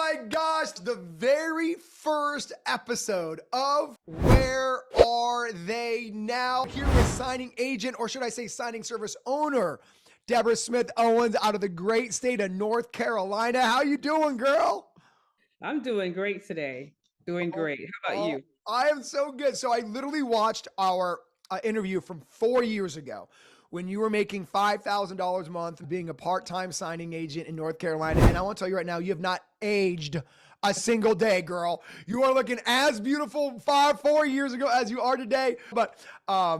my gosh, the very first episode of Where Are They Now? Here with signing agent, or should I say signing service owner, Debra Smith Owens out of the great state of North Carolina. How you doing, girl? I'm doing great today. Doing Oh, great. How about oh, you? I am so good. So I literally watched our interview from 4 years ago when you were making $5,000 a month being a part-time signing agent in North Carolina. And I want to tell you right now, you have not aged a single day, girl. You are looking as beautiful 4 years ago as you are today. But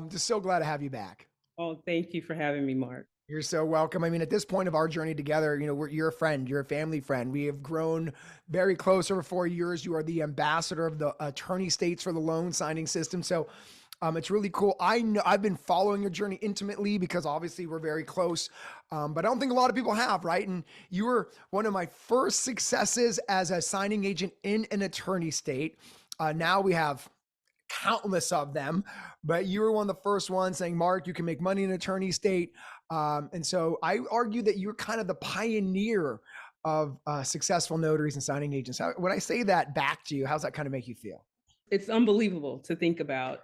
just so glad to have you back. Oh, thank you for having me, Mark. You're so welcome. I mean, at this point of our journey together, you're a friend, you're a family friend. We have grown very close over 4 years. You are the ambassador of the attorney states for the loan signing system. So it's really cool. I know I've been following your journey intimately because obviously we're very close, but I don't think a lot of people have, right? And you were one of my first successes as a signing agent in an attorney state. Now we have countless of them, but you were one of the first ones saying, Mark, you can make money in an attorney state. And so I argue that you're kind of the pioneer of successful notaries and signing agents. When I say that back to you, how's that kind of make you feel? It's unbelievable to think about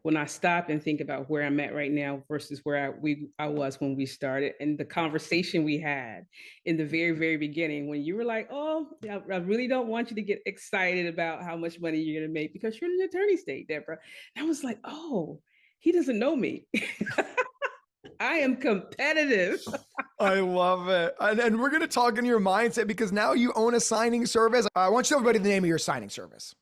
when I stop and think about where I'm at right now versus where I was when we started, and the conversation we had in the very, very beginning when you were like, "Oh, I really don't want you to get excited about how much money you're going to make because you're in an attorney state, Deborah." And I was like, "Oh, he doesn't know me." I am competitive. I love it. And we're going to talk into your mindset because now you own a signing service. I want you to tell everybody the name of your signing service.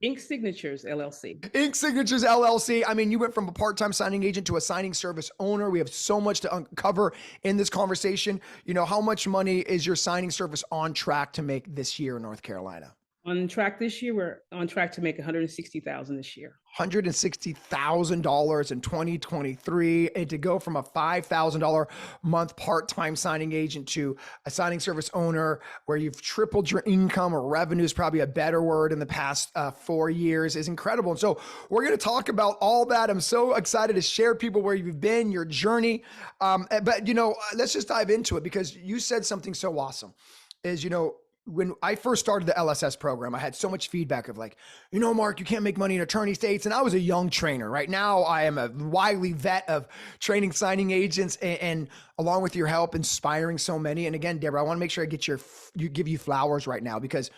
Ink Signatures LLC. Ink Signatures LLC. I mean, you went from a part-time signing agent to a signing service owner. We have so much to uncover in this conversation. How much money is your signing service on track to make this year in North Carolina? On track this year, we're on track to make 160,000 this year. $160,000 in 2023, and to go from a $5,000 month part-time signing agent to a signing service owner where you've tripled your income, or revenue is probably a better word, in the past 4 years is incredible. And so we're going to talk about all that. I'm so excited to share people where you've been, your journey. But let's just dive into it because you said something so awesome is, when I first started the LSS program, I had so much feedback of like, Mark, you can't make money in attorney states. And I was a young trainer. Right now, I am a wily vet of training signing agents and along with your help, inspiring so many. And again, Debra, I want to make sure I give you flowers right now because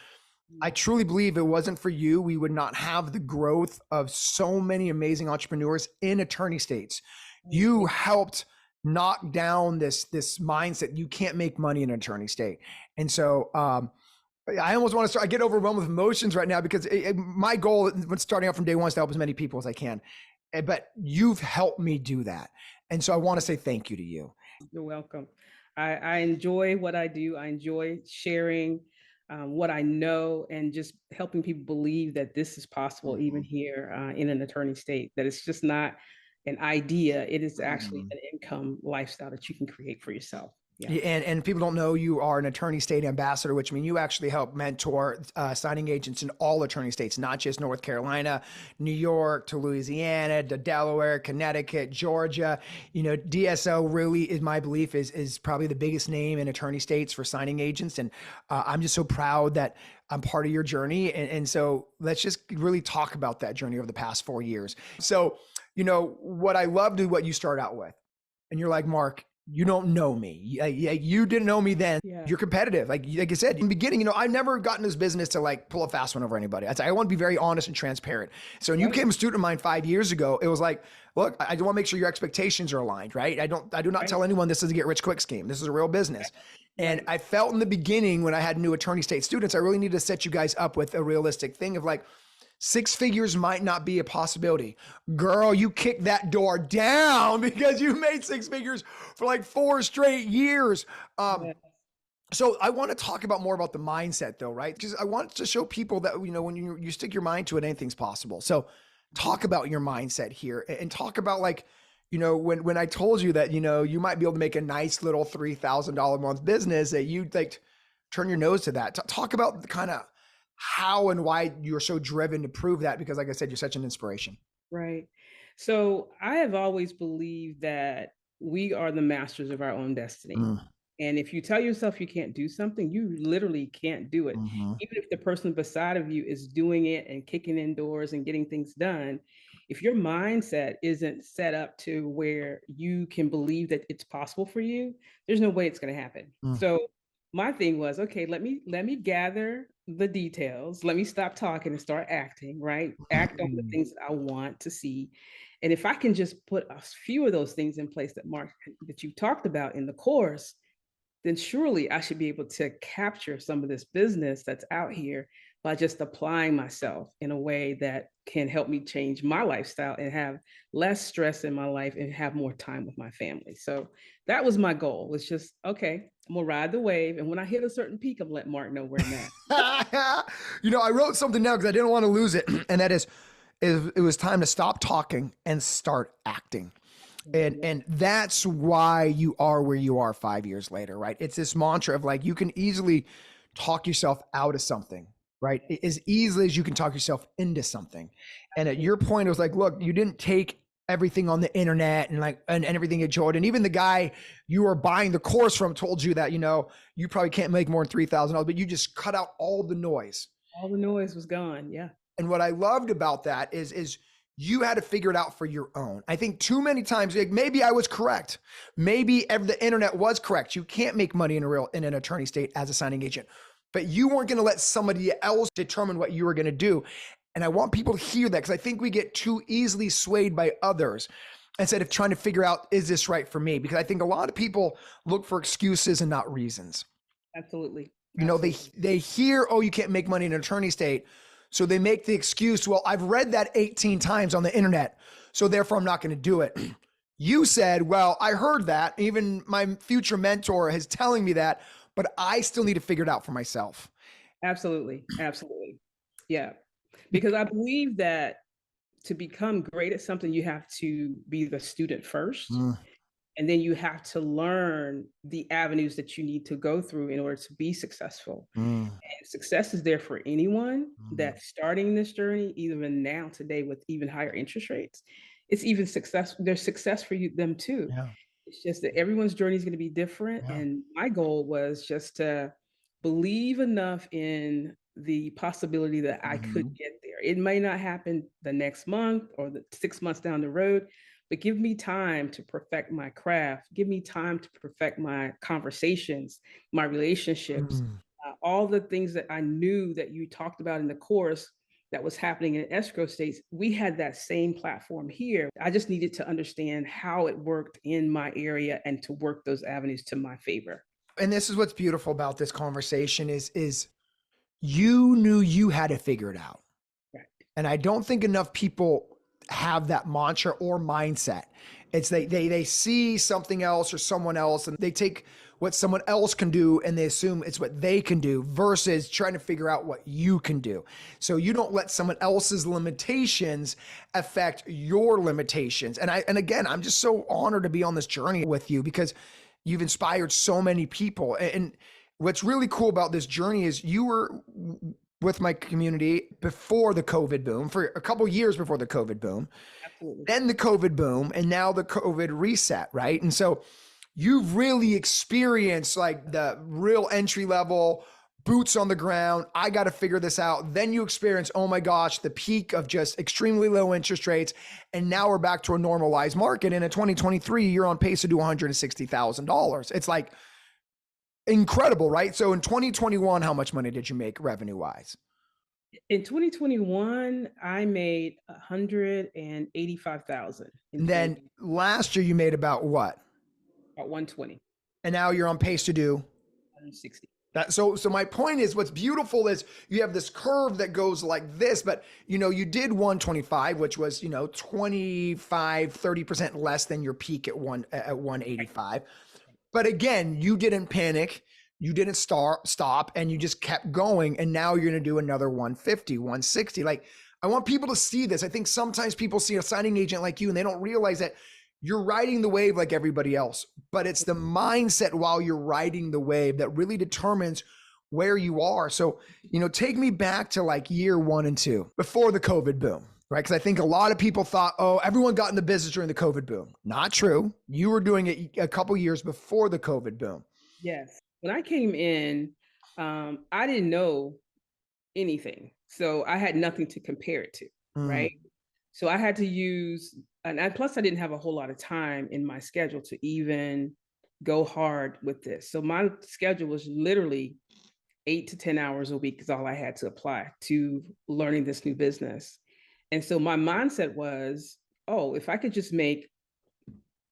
I truly believe if it wasn't for you, we would not have the growth of so many amazing entrepreneurs in attorney states. You helped knock down this mindset. You can't make money in an attorney state. And so, I almost want to start. I get overwhelmed with emotions right now because my goal when starting out from day one is to help as many people as I can. But you've helped me do that. And so I want to say thank you to you. You're welcome. I enjoy what I do. I enjoy sharing what I know and just helping people believe that this is possible, even here in an attorney state, that it's just not an idea. It is actually an income lifestyle that you can create for yourself. Yeah. And people don't know you are an attorney state ambassador, which means you actually help mentor signing agents in all attorney states, not just North Carolina, New York to Louisiana to Delaware, Connecticut, Georgia. DSO really, is my belief, is probably the biggest name in attorney states for signing agents. And I'm just so proud that I'm part of your journey. And so let's just really talk about that journey over the past 4 years. So, what I loved is what you start out with. And you're like, Mark, you don't know me. You didn't know me then. Yeah. You're competitive. Like I said, in the beginning, I've never gotten this business to like pull a fast one over anybody. I want to be very honest and transparent. So when you became a student of mine 5 years ago, it was like, look, I want to make sure your expectations are aligned, right? I do not tell anyone this is a get rich quick scheme. This is a real business. And I felt in the beginning when I had new attorney state students, I really needed to set you guys up with a realistic thing of like, 6 figures might not be a possibility. Girl, you kicked that door down because you made 6 figures for like 4 straight years. So I want to talk about more about the mindset though, right? Because I want to show people that, when you stick your mind to it, anything's possible. So talk about your mindset here and talk about like, when I told you that, you might be able to make a nice little $3,000 a month business that you'd like turn your nose to that. Talk about the kind of how and why you're so driven to prove that, because like I said, you're such an inspiration. Right. So I have always believed that we are the masters of our own destiny. And if you tell yourself you can't do something, you literally can't do it. Mhm. Even if the person beside of you is doing it and kicking in doors and getting things done, if your mindset isn't set up to where you can believe that it's possible for you, there's no way it's going to happen. Mm. So my thing was, okay, let me gather the details. Let me stop talking and start acting, right? Act on the things that I want to see. And if I can just put a few of those things in place that Mark that you talked about in the course, then surely I should be able to capture some of this business that's out here by just applying myself in a way that can help me change my lifestyle and have less stress in my life and have more time with my family. So that was my goal. Was just, okay, I'm gonna ride the wave. And when I hit a certain peak, I'm letting Mark know where I'm at. I wrote something down because I didn't want to lose it, and that is, it was time to stop talking and start acting. And that's why you are where you are 5 years later, right? It's this mantra of like, you can easily talk yourself out of something, right? As easily as you can talk yourself into something. And at your point, it was like, look, you didn't take everything on the internet and like, and everything at Jordan. Even the guy you were buying the course from told you that, you probably can't make more than $3,000, but you just cut out all the noise. All the noise was gone. Yeah. And what I loved about that is you had to figure it out for your own. I think too many times, like, maybe I was correct. Maybe the internet was correct. You can't make money in an attorney state as a signing agent, but you weren't going to let somebody else determine what you were going to do. And I want people to hear that, because I think we get too easily swayed by others instead of trying to figure out, is this right for me? Because I think a lot of people look for excuses and not reasons. Absolutely. They hear, oh, you can't make money in an attorney state. So they make the excuse, well, I've read that 18 times on the internet, so therefore I'm not going to do it. You said, well, I heard that. Even my future mentor is telling me that, but I still need to figure it out for myself. Absolutely. Absolutely. Yeah. Because I believe that to become great at something, you have to be the student first. Mm, And then you have to learn the avenues that you need to go through in order to be successful. mm, And success is there for anyone mm. that's starting this journey, even now today with even higher interest rates. It's even success. There's success for them too. Yeah, It's just that everyone's journey is going to be different. yeah. And my goal was just to believe enough in the possibility that I could Mhm. get there. It may not happen the next month or the 6 months down the road, but give me time to perfect my craft. Give me time to perfect my conversations, my relationships, Mm. all the things that I knew that you talked about in the course that was happening in escrow states. We had that same platform here. I just needed to understand how it worked in my area and to work those avenues to my favor. And this is what's beautiful about this conversation is you knew you had to figure it out. Right. And I don't think enough people have that mantra or mindset. It's they see something else or someone else, and they take what someone else can do and they assume it's what they can do versus trying to figure out what you can do. So you don't let someone else's limitations affect your limitations. And again, I'm just so honored to be on this journey with you, because you've inspired so many people. And what's really cool about this journey is you were with my community before the COVID boom, for a couple years before the COVID boom, Absolutely. then the COVID boom, and now the COVID reset, right? And so you've really experienced like the real entry level, boots on the ground. I got to figure this out. Then you experience, oh my gosh, the peak of just extremely low interest rates. And now we're back to a normalized market. And in 2023, you're on pace to do $160,000. It's like incredible, right? So in 2021, how much money did you make revenue wise? In 2021, I made 185,000 in And 20, then last year you made about what? about 120, And now you're on pace to do 160. that. So my point is, what's beautiful is you have this curve that goes like this, but you did 125, which was, 25, 30% less than your peak at 185. But again, you didn't panic. You didn't stop, and you just kept going. And now you're going to do another 150, 160. Like, I want people to see this. I think sometimes people see a signing agent like you and they don't realize that you're riding the wave like everybody else, but it's the mindset while you're riding the wave that really determines where you are. So, take me back to like year 1 and 2 before the COVID boom, right? Because I think a lot of people thought, oh, everyone got in the business during the COVID boom. Not true. You were doing it a couple years before the COVID boom. Yes. When I came in, I didn't know anything. So I had nothing to compare it to, Mm, right? So I had to use, plus I didn't have a whole lot of time in my schedule to even go hard with this. So my schedule was literally 8 to 10 hours a week is all I had to apply to learning this new business. And so my mindset was, oh, if I could just make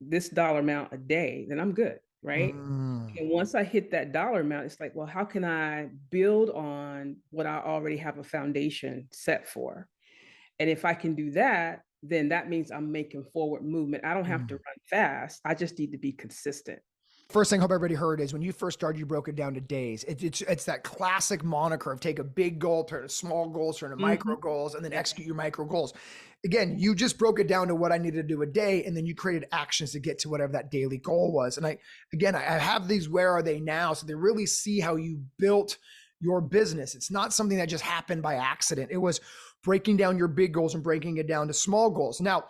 this dollar amount a day, then I'm good, right? mm. And once I hit that dollar amount, it's like, well, how can I build on what I already have a foundation set for? And if I can do that, then that means I'm making forward movement. I don't have to Mm. run fast. I just need to be consistent. First thing I hope everybody heard is when you first started, you broke it down to days. It's that classic moniker of take a big goal, turn to small goals, turn to micro Mhm. goals, and then Yeah. execute your micro goals. Again, you just broke it down to what I needed to do a day, and then you created actions to get to whatever that daily goal was. And I have these where are they now? So they really see how you built your business. It's not something that just happened by accident. It was breaking down your big goals and breaking it down to small goals. Now,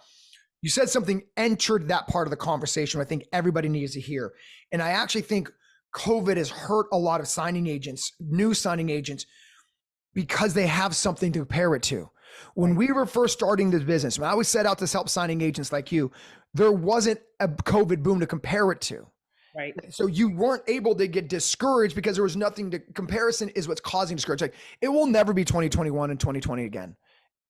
you said something entered that part of the conversation I think everybody needs to hear. And I actually think COVID has hurt a lot of signing agents, new signing agents, because they have something to compare it to. When Right. we were first starting this business, when I was set out to help signing agents like you, there wasn't a COVID boom to compare it to. Right. So you weren't able to get discouraged because there was nothing to comparison is what's causing discouragement. Like it will never be 2021 and 2020 again,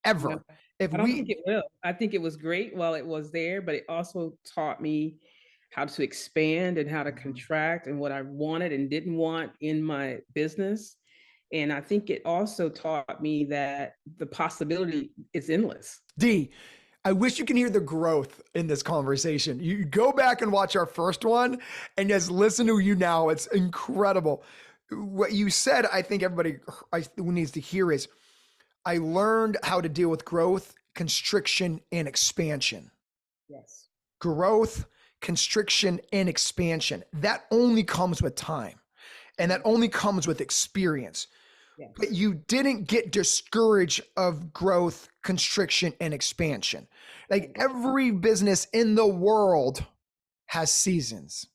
No, ever. If I don't we think it will. I think it was great while it was there, but it also taught me how to expand and how to contract and what I wanted and didn't want in my business. And I think it also taught me that the possibility is endless. D, I wish you can hear the growth in this conversation. You go back and watch our first one and just listen to you now. It's incredible. What you said, I think everybody needs to hear is I learned how to deal with growth, constriction, and expansion. Yes. Growth, constriction, and expansion. That only comes with time and that only comes with experience. But Yes. you didn't get discouraged of growth, constriction, and expansion. Like Right. every business in the world has seasons.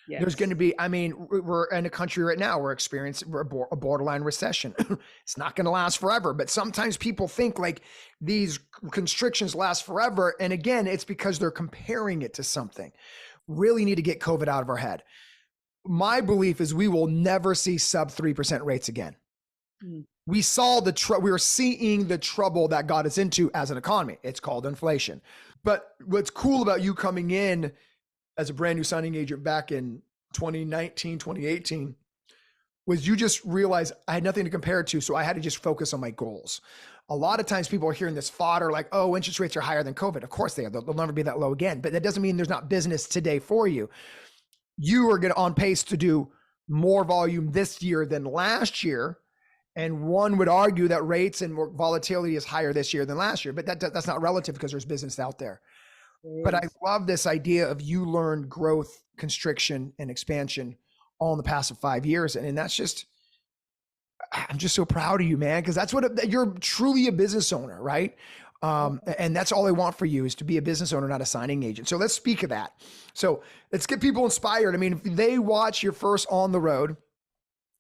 There's going to Yes. be, I mean, we're in a country right now, we're experiencing a borderline recession. It's not going to last forever, but sometimes people think like these constrictions last forever. And again, it's because they're comparing it to something. Really need to get COVID out of our head. My belief is we will never see sub 3% rates again. Mm. We saw we were seeing the trouble that got us into as an economy. It's called inflation. But what's cool about you coming in as a brand new signing agent back in 2019, 2018 was you just realized I had nothing to compare it to. So I had to just focus on my goals. A lot of times people are hearing this fodder like, oh, interest rates are higher than COVID. Of course they are. They'll never be that low again. But that doesn't mean there's not business today for you. You are going to on pace to do more volume this year than last year. And one would argue that rates and more volatility is higher this year than last year, but that's not relative because there's business out there. There But I is. love this idea of you learned growth, constriction, and expansion all in the past 5 years. And that's just, I'm just so proud of you, man, because that's what you're truly a business owner, right? And that's all I want for you is to be a business owner, not a signing agent. So let's speak of that. So let's get people inspired. I mean, if they watch your first on the road,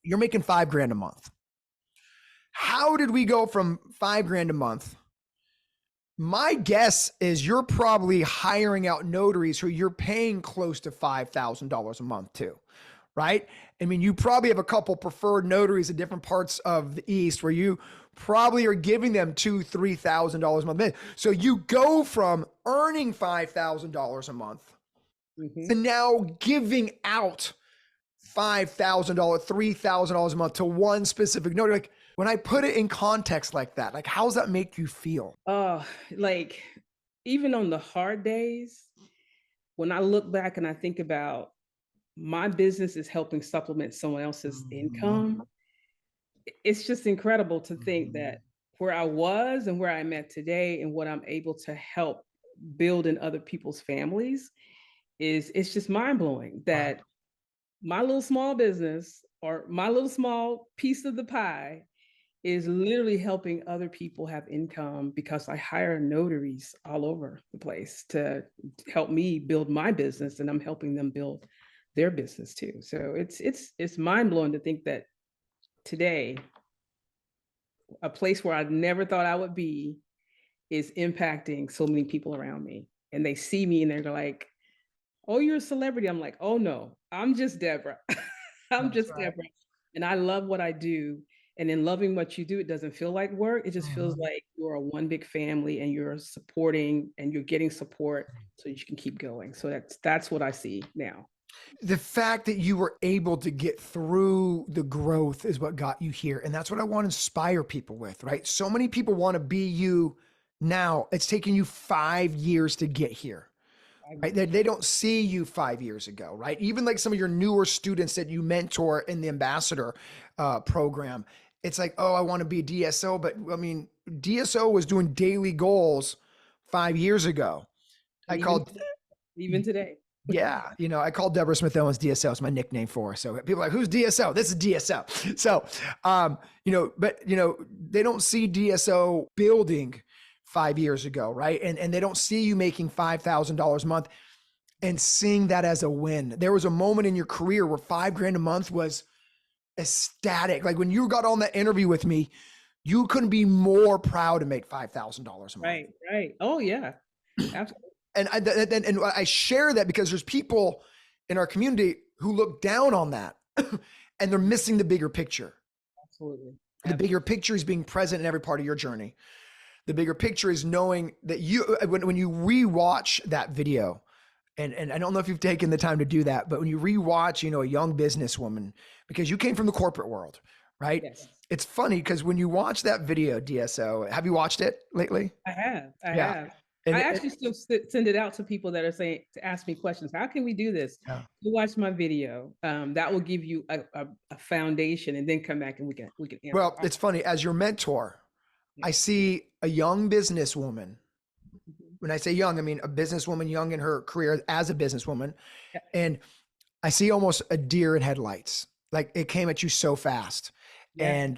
you're making $5,000 a month. How did we go from $5,000 a month? My guess is you're probably hiring out notaries who you're paying close to $5,000 a month to, right? I mean, you probably have a couple preferred notaries in different parts of the East where you probably are giving them $2,000, $3,000 a month. So you go from earning $5,000 a month to Mhm. now giving out $5,000, $3,000 a month to one specific notary. Like when I put it in context like that, like how does that make you feel? Like even on the hard days, when I look back and I think about my business is helping supplement someone else's Mhm. income, it's just incredible to think Mhm. that where I was and where I'm at today and what I'm able to help build in other people's families is it's just mind blowing Wow. that my little small business or my little small piece of the pie is literally helping other people have income because I hire notaries all over the place to help me build my business and I'm helping them build their business too. So it's mind blowing to think that today, a place where I never thought I would be is impacting so many people around me. And they see me and they're like, "Oh, you're a celebrity." I'm like, "Oh no, I'm just Debra." I'm That's just right. Debra. And I love what I do. And in loving what you do, it doesn't feel like work. It just feels Mhm. like you're a one big family and you're supporting and you're getting support so you can keep going. So that's what I see now. The fact that you were able to get through the growth is what got you here. And that's what I want to inspire people with, right? So many people want to be you now. It's taken you 5 years to get here, right? They don't see you 5 years ago, right? Even like some of your newer students that you mentor in the ambassador program, it's like, oh, I want to be a DSO. But I mean, DSO was doing daily goals 5 years ago. And I called even today. Yeah, I called Deborah Smith Owens DSO. It's my nickname for her. So people are like, who's DSO? This is DSO. So, but they don't see DSO building 5 years ago, right? And they don't see you making $5,000 a month and seeing that as a win. There was a moment in your career where $5,000 a month was ecstatic. Like when you got on that interview with me, you couldn't be more proud to make $5,000 a month. Right, right. Oh yeah. Absolutely. And I share that because there's people in our community who look down on that and they're missing the bigger picture. Absolutely. The bigger picture is being present in every part of your journey. The bigger picture is knowing that when you rewatch that video, and I don't know if you've taken the time to do that, but when you rewatch, a young businesswoman, because you came from the corporate world, right? Yes. It's funny because when you watch that video, DSO, have you watched it lately? I have. I Yeah. have. And, I actually still send it out to people that are saying to ask me questions. How can we do this? yeah. You watch my video. That will give you a foundation, and then come back and we can answer. Well, it's funny. As your mentor, Yeah. I see a young businesswoman. Mhm. When I say young, I mean a businesswoman young in her career as a businesswoman. Yeah. And I see almost a deer in headlights. Like it came at you so fast. Yeah.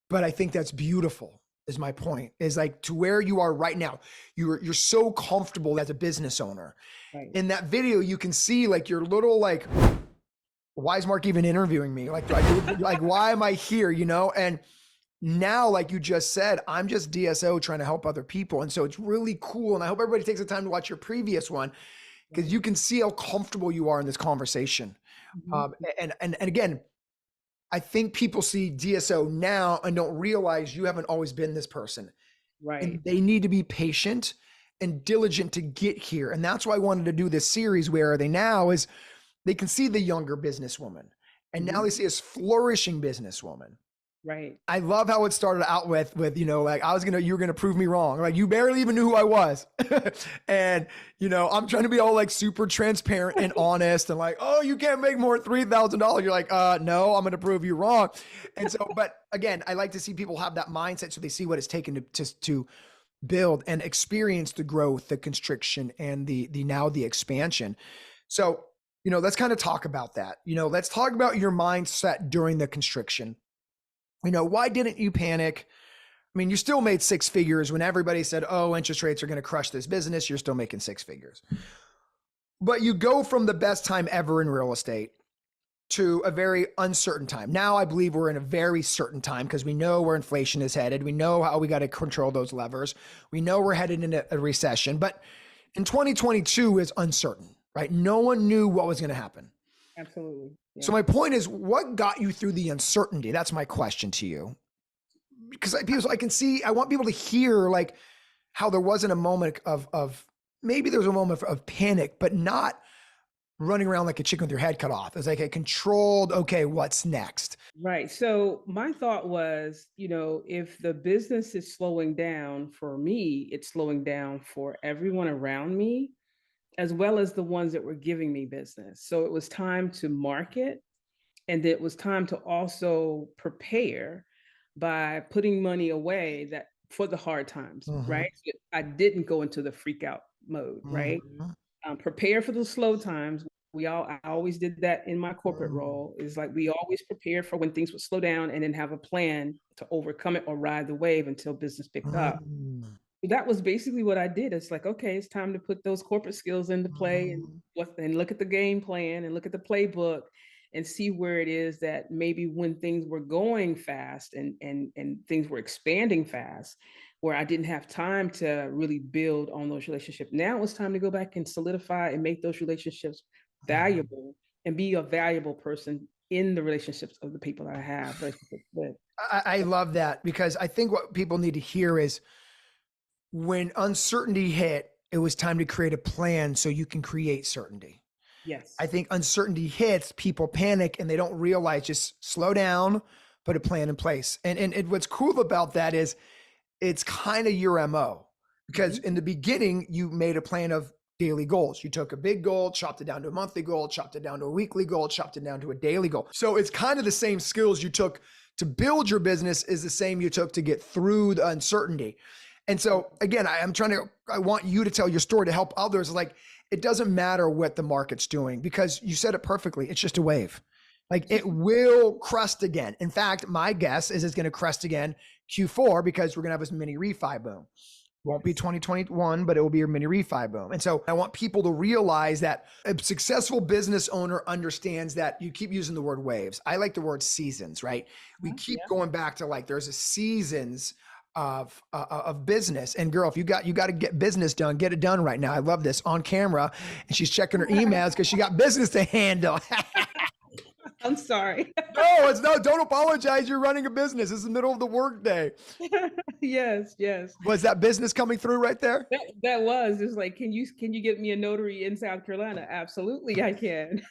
But I think that's beautiful, is my point. Is like to where you are right now. You're so comfortable as a business owner. Right. In that video, you can see like your little like, why is Mark even interviewing me? Like, like why am I here? And now, like you just said, I'm just DSO trying to help other people. And so it's really cool. And I hope everybody takes the time to watch your previous one because you can see how comfortable you are in this conversation. Mhm. And again, I think people see DSO now and don't realize you haven't always been this person. And Right. they need to be patient and diligent to get here. And that's why I wanted to do this series, Where Are They Now? Is they can see the younger businesswoman. And now Mhm. they see this flourishing businesswoman. Right. I love how it started out with like you were gonna prove me wrong. Like you barely even knew who I was. And I'm trying to be all like super transparent and honest and like, oh, you can't make more $3,000. You're like, no, I'm gonna prove you wrong. And so, but again, I like to see people have that mindset so they see what it's taken to build and experience the growth, the constriction, and the now the expansion. So, let's kind of talk about that. Let's talk about your mindset during the constriction. Why didn't you panic? I mean, you still made six figures when everybody said, oh, interest rates are going to crush this business. You're still making six figures. But you go from the best time ever in real estate to a very uncertain time. Now I believe we're in a very certain time because we know where inflation is headed. We know how we got to control those levers. We know we're headed into a recession. But in 2022 is uncertain, right? No one knew what was going to happen. Absolutely. So Yeah. my point is, what got you through the uncertainty? That's my question to you. Because I want people to hear like how there wasn't a moment of maybe there was a moment of panic, but not running around like a chicken with your head cut off. It's like a controlled, okay, what's next? Right. So my thought was, if the business is slowing down for me, it's slowing down for everyone around me, as well as the ones that were giving me business. So it was time to market, and it was time to also prepare by putting money away that for the hard times, Mhm, right? So I didn't go into the freak out mode, right? mhm, Prepare for the slow times. I always did that in my corporate mhm, role. Is like we always prepare for when things would slow down, and then have a plan to overcome it or ride the wave until business picked up. mhm. that was basically what I did. It's like, okay, it's time to put those corporate skills into play and Mhm. look at the game plan and look at the playbook and see where it is that maybe when things were going fast and things were expanding fast, where I didn't have time to really build on those relationships. Now it's time to go back and solidify and make those relationships Mhm. valuable and be a valuable person in the relationships of the people that I have relationships with. I love that because I think what people need to hear is when uncertainty hit, it was time to create a plan so you can create certainty. I Yes. think uncertainty hits, people panic and they don't realize just slow down, put a plan in place. And what's cool about that is it's kind of your MO because Mhm. in the beginning, you made a plan of daily goals. You took a big goal, chopped it down to a monthly goal, chopped it down to a weekly goal, chopped it down to a daily goal. So it's kind of the same skills you took to build your business is the same you took to get through the uncertainty. And so again, I want you to tell your story to help others. Like it doesn't matter what the market's doing because you said it perfectly. It's just a wave. Like It's it just will crest again. In fact, my guess is it's going to crest again Q4 because we're going to have this mini refi boom. Won't be yes. 2021, but it will be a mini refi boom. And so I want people to realize that a successful business owner understands that you keep using the word waves. I like the word seasons, right? We Huh? keep Yeah. going back to like there's a seasons of business. And girl, if you got to get business done, get it done right now. I love this on camera, and she's checking her emails because she got business to handle. I'm sorry. No, it's no. Don't apologize. You're running a business. It's the middle of the workday. Yes, yes. Was that business coming through right there? That was just like, can you get me a notary in South Carolina? Absolutely, I can.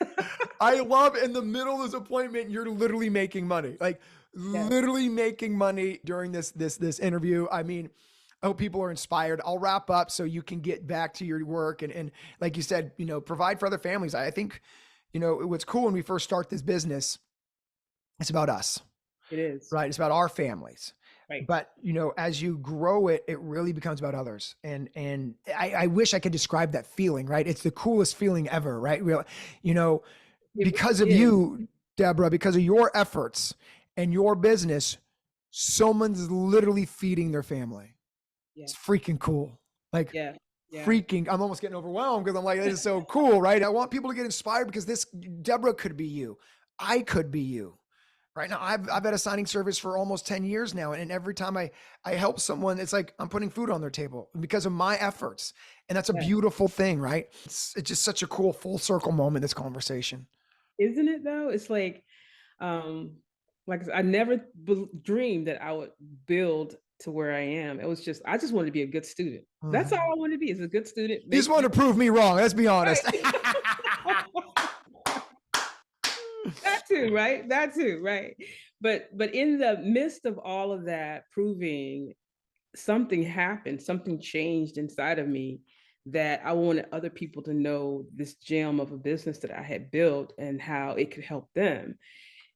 I love in the middle of this appointment, you're literally making money, like Yes, literally making money during this interview. I mean, I hope people are inspired. I'll wrap up so you can get back to your work and like you said, provide for other families. I think, what's cool when we first start this business, it's about us, it is. right? It's about our families. Right. But as you grow it, it really becomes about others. And I wish I could describe that feeling, right? It's the coolest feeling ever, right? You know, It because really of is. you, Deborah, because of your efforts and your business, someone's literally feeding their family. Yeah. It's freaking cool. Like Yeah. Yeah. freaking, I'm almost getting overwhelmed because I'm like, this is so cool, right? I want people to get inspired because this Deborah could be you. I could be you. Right now, I've had a signing service for almost 10 years now. And every time I help someone, it's like I'm putting food on their table because of my efforts. And that's a Yeah. beautiful thing, right? It's just such a cool full circle moment, this conversation. Isn't it though? It's um like I said, I never dreamed that I would build to where I am. It was just I just wanted to be a good student. That's all I Mhm. wanted to be is a good student. You just Make want to prove me wrong. Let's be honest. right. That too, right? That too, right? But in the midst of all of that proving, something happened, something changed inside of me that I wanted other people to know this gem of a business that I had built and how it could help them.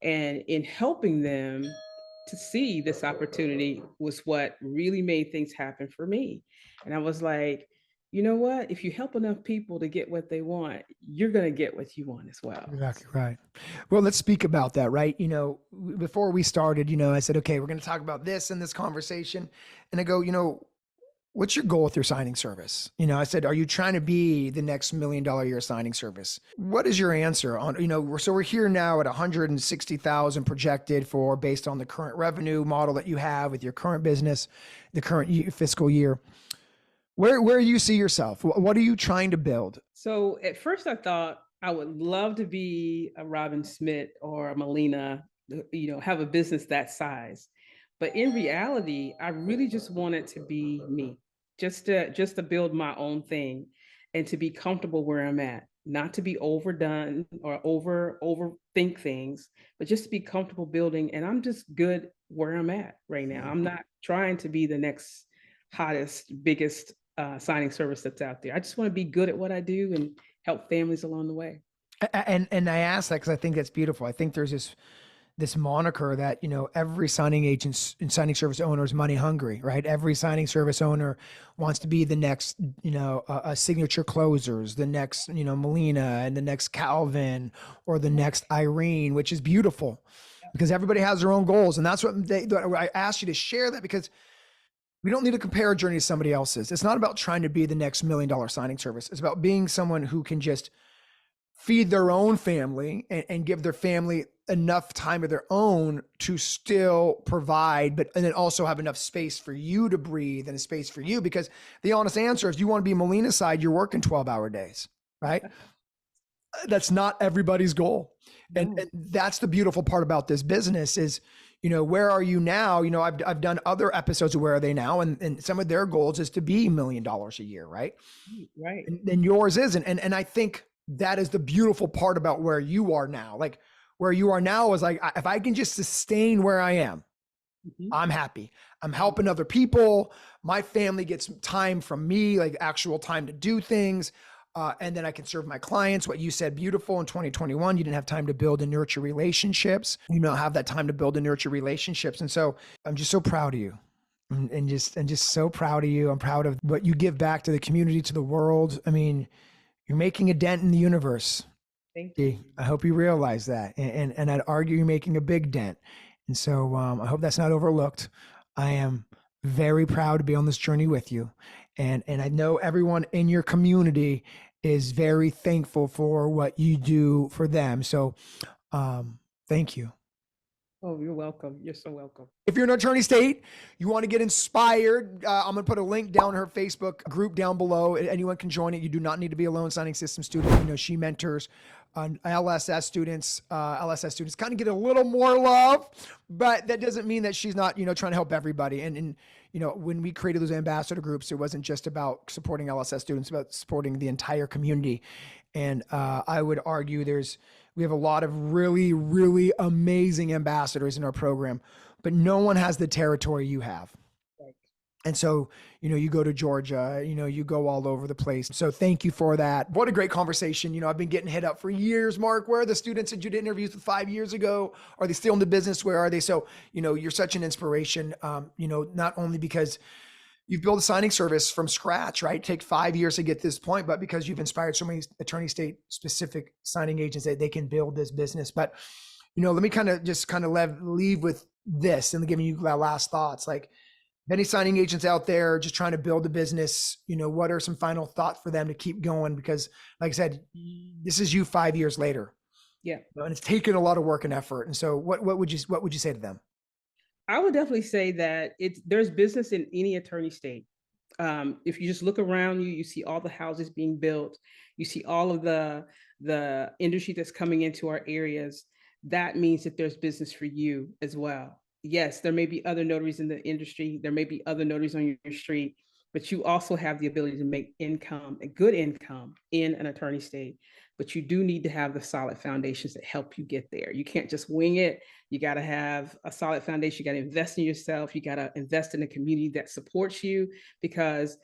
And in helping them to see this opportunity was what really made things happen for me. And I was like, you know what? If you help enough people to get what they want, you're going to get what you want as well. Exactly right. Well, let's speak about that, right? Before we started, I said, okay, we're going to talk about this in this conversation. And I go, what's your goal with your signing service? I said, are you trying to be the next $1 million a year signing service? What is your answer on, so we're here now at 160,000 projected for based on the current revenue model that you have with your current business, the current fiscal year. Where you see yourself? What are you trying to build? So at first I thought I would love to be a Robin Smith or a Melina, have a business that size. But in reality, I really just wanted to be me, just to build my own thing and to be comfortable where I'm at, not to be overdone or overthink things, but just to be comfortable building. And I'm just good where I'm at right now. I'm not trying to be the next hottest, biggest signing service that's out there. I just want to be good at what I do and help families along the way. And I ask that because I think that's beautiful. I think there's this moniker that every signing agent and signing service owner is money hungry, right? Every signing service owner wants to be the next a signature closers, the next Melina and the next Calvin or the next Irene, which is beautiful because everybody has their own goals. And that's what I asked you to share that because We don't need to compare our journey to somebody else's. It's not about trying to be the next $1 million signing service. It's about being someone who can just feed their own family and give their family enough time of their own to still provide, but and then also have enough space for you to breathe and a space for you. Because the honest answer is, you want to be Melina's side, you're working 12-hour days, right? That's not everybody's goal. And, No. and that's the beautiful part about this business is, where are you now? I've done other episodes of Where Are They Now? And some of their goals is to be $1 million a year, right? Right. And yours isn't. And I think that is the beautiful part about where you are now. Like where you are now is like, if I can just sustain where I am, Mhm. I'm happy. I'm helping other people. My family gets time from me, like actual time to do things. And then I can serve my clients. What you said, beautiful in 2021, you didn't have time to build and nurture relationships. You don't have that time to build and nurture relationships. And so I'm just so proud of you. And just so proud of you. I'm proud of what you give back to the community, to the world. I mean, you're making a dent in the universe. Thank you. I hope you realize that. And I'd argue you're making a big dent. And so I hope that's not overlooked. I am very proud to be on this journey with you. And I know everyone in your community is very thankful for what you do for them. So thank you. Oh, you're welcome. You're so welcome. If you're an attorney state, you want to get inspired, I'm going to put a link down her Facebook group down below. Anyone can join it. You do not need to be a loan signing system student. She mentors LSS students. LSS students kind of get a little more love, but that doesn't mean that she's not, trying to help everybody. And when we created those ambassador groups, it wasn't just about supporting LSS students, about supporting the entire community. And I would argue we have a lot of really, really amazing ambassadors in our program, but no one has the territory you have. Right. And so, you go to Georgia, you go all over the place. So thank you for that. What a great conversation. I've been getting hit up for years, Mark. Where are the students that you did interviews with 5 years ago? Are they still in the business? Where are they? So, you're such an inspiration, not only because you've built a signing service from scratch, right? Take 5 years to get this point, but because you've inspired so many attorney state specific signing agents that they can build this business. But, let me leave with this and giving you last thoughts. Like, many signing agents out there just trying to build a business, what are some final thoughts for them to keep going? Because like I said, this is you 5 years later. Yeah. And it's taken a lot of work and effort. And so what would you say to them? I would definitely say that there's business in any attorney state. If you just look around you, you see all the houses being built, you see all of the industry that's coming into our areas. That means that there's business for you as well. Yes, there may be other notaries in the industry, there may be other notaries on your street, but you also have the ability to make income, a good income in an attorney state. But you do need to have the solid foundations that help you get there. You can't just wing it. You got to have a solid foundation. You got to invest in yourself. You got to invest in a community that supports you, because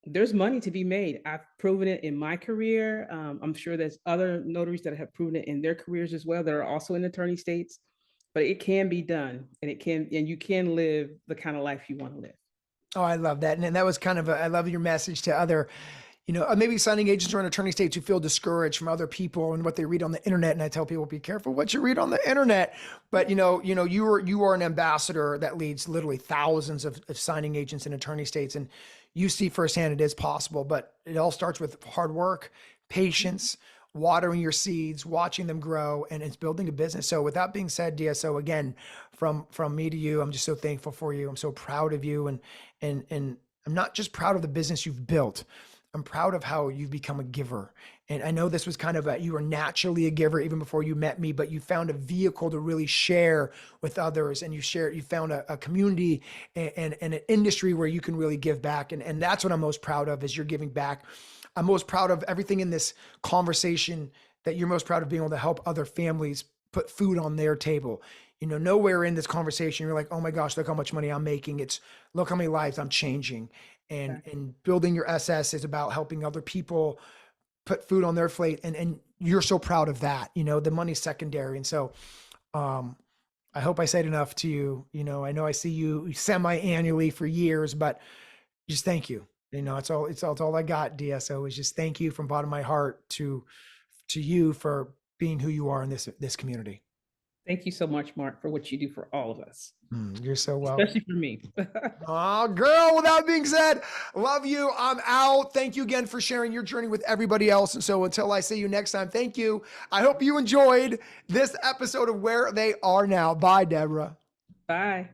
there's money to be made. I've proven it in my career. I'm sure there's other notaries that have proven it in their careers as well that are also in attorney states. But it can be done, and you can live the kind of life you want to live. Oh, I love that. And that was I love your message to other, maybe signing agents or in attorney states who feel discouraged from other people and what they read on the internet. And I tell people, be careful what you read on the internet. But you are an ambassador that leads literally thousands of signing agents in attorney states, and you see firsthand it is possible. But it all starts with hard work, patience, watering your seeds, watching them grow, and it's building a business. So with that being said, DSO, again, from me to you, I'm just so thankful for you. I'm so proud of you. And I'm not just proud of the business you've built. I'm proud of how you've become a giver. And I know this was you were naturally a giver even before you met me, but you found a vehicle to really share with others. And you found a community and an industry where you can really give back. And that's what I'm most proud of, is you're giving back. I'm most proud of everything in this conversation, that you're most proud of being able to help other families put food on their table. Nowhere in this conversation, you're like, oh my gosh, look how much money I'm making. It's look how many lives I'm changing. And building your SS is about helping other people put food on their plate. And you're so proud of that. The money's secondary. And so, I hope I said enough to you. I know I see you semi-annually for years, but just thank you. It's all I got, DSO, is just thank you from bottom of my heart to you for being who you are in this community. Thank you so much, Mark, for what you do for all of us, You're so welcome. especially for me. Oh, girl, with that being said, love you. I'm out. Thank you again for sharing your journey with everybody else. And so until I see you next time, thank you. I hope you enjoyed this episode of Where They Are Now. Bye, Deborah. Bye.